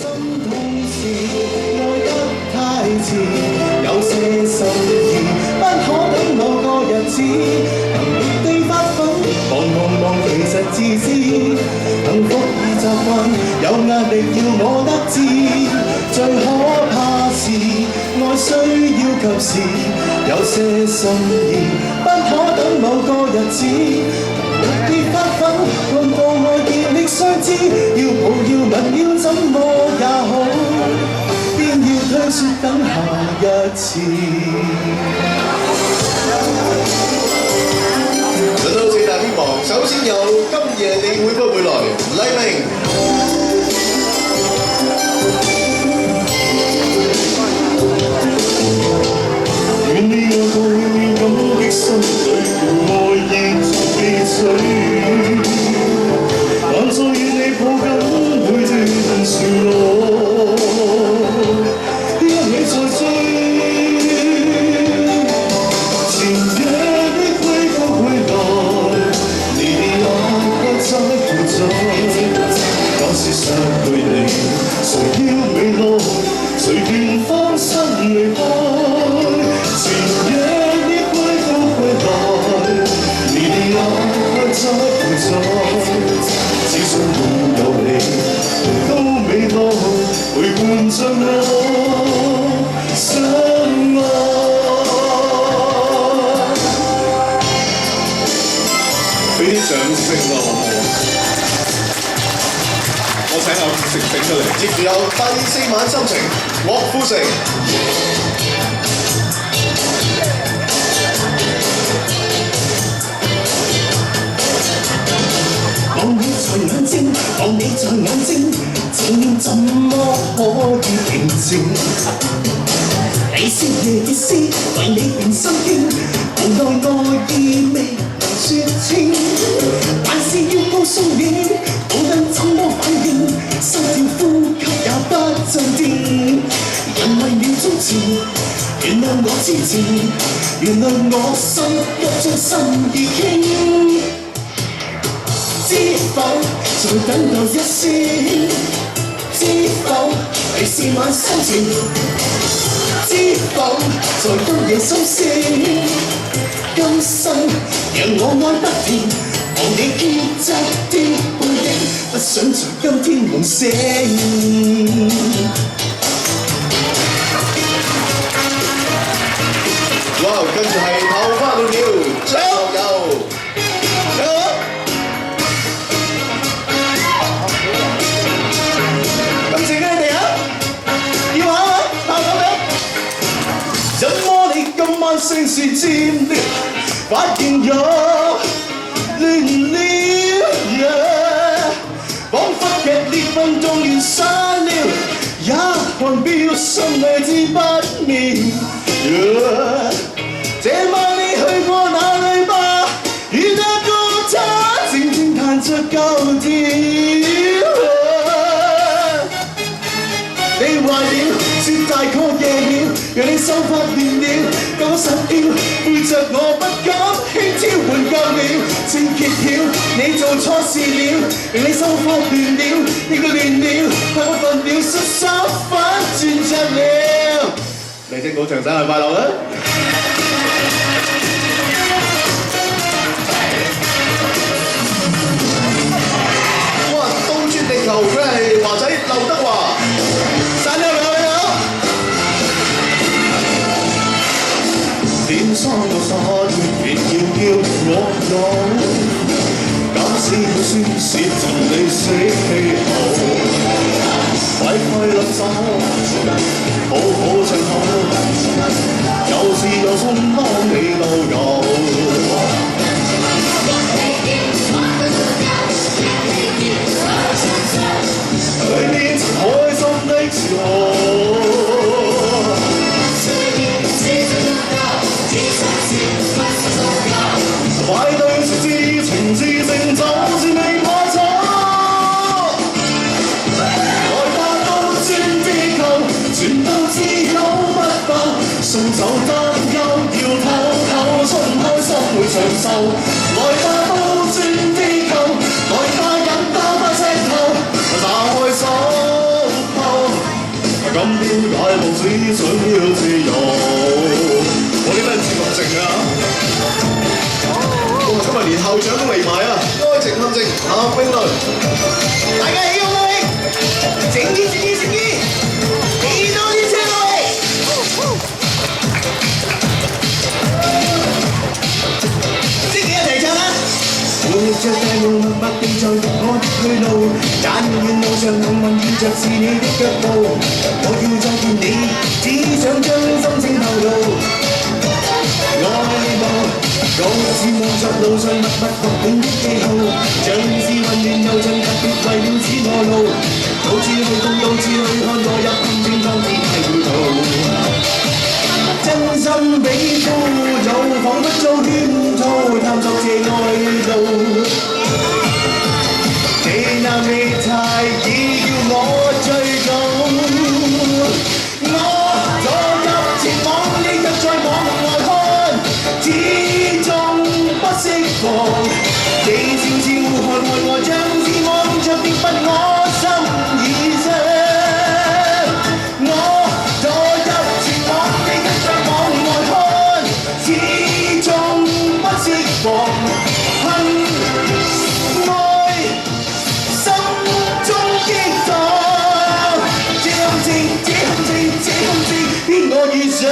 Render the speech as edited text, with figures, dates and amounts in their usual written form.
痛時愛得太遲，有些心意不可等某個日子，憑覓地發奮，忙其實自知，幸福已習慣，有壓力要我得知，最可怕是愛需要及時，有些心意不可等某個日子，憑覓地發奮，共度愛竭力相知，要抱要吻要怎麼也好，偏要推說等下一次。輪到四大天王，首先有今夜你會不會來？黎明。願你有個勇敢的心裏，愛意從別取，還在與你抱緊每段旋律，一起再追。前夜的歸不歸來，你的眼不再不在，假使失去你，誰要未來？誰願放心離開？前夜的歸不歸來，你的眼不再不在，只想擁有你，到未來陪伴着我相愛。俾啲掌聲啦，好唔好？我請阿成成出嚟，接住有第四晚心情，郭富城。望你在眼睛，望你在眼睛，情怎麼可以平靜？你宵夜的詩，為你變心經，無奈愛意未能説清，還是要告訴你，無論怎麼反應，心跳呼吸也不鎮定。人為了鍾情，原諒我痴情，原諒我心急將心意傾。知否再等待一先？知否第四晚心情？知否在今夜心聲？今生讓我愛不停，望你堅執的背影，不想在今天夢醒。哇！跟住係頭花亂了，張學友。聲是漸了，發現也亂了，彷彿劇烈運動員散了，也看表心裏知不妙。這晚你去過哪裏吧？與那個他靜靜彈着舊調。你壞了，說大概夜了，讓你手發亂了，夠實了，背着我不敢輕佻換夠了，情結了，你做錯事了，讓你手發亂了，亦都亂了，太過分了，失手反轉着了。嚟正鼓掌，生日快樂啦！哇！倒轉地球，佢係華仔劉德華。點三個殺月亦要叫我有，假使要宣泄盡你死氣候，快快立走，好好唱好，有自由充當你都有。裏面開心的時候。快對說知情知性，就是未怕錯。來吧，倒轉地球，全部自由不爆，送走擔憂，要偷偷衝破。校長都嚟埋啊！愛情陷阱下冰輪，大家起好力，整啲，俾多啲聲落嚟。識幾一齊唱啊！活着大路默默地在我的去路，但願路上幸運遇着是你的腳步。我要再見你，只想將心聲透露。愛慕各自望着路上默默獨永的記號，像是混亂又像特別為了指我路。到處去共到處去看我入陷阱當天係糊塗。真心比枯燥，彷彿遭圈套，探索這愛路。你那美態已叫我醉倒，我墮入前網，你卻在網外看，始終不釋放。你笑笑看我，像是望着別不我心已傷。我墮入前網，你卻在網外看，始終不釋放。邊個遇上？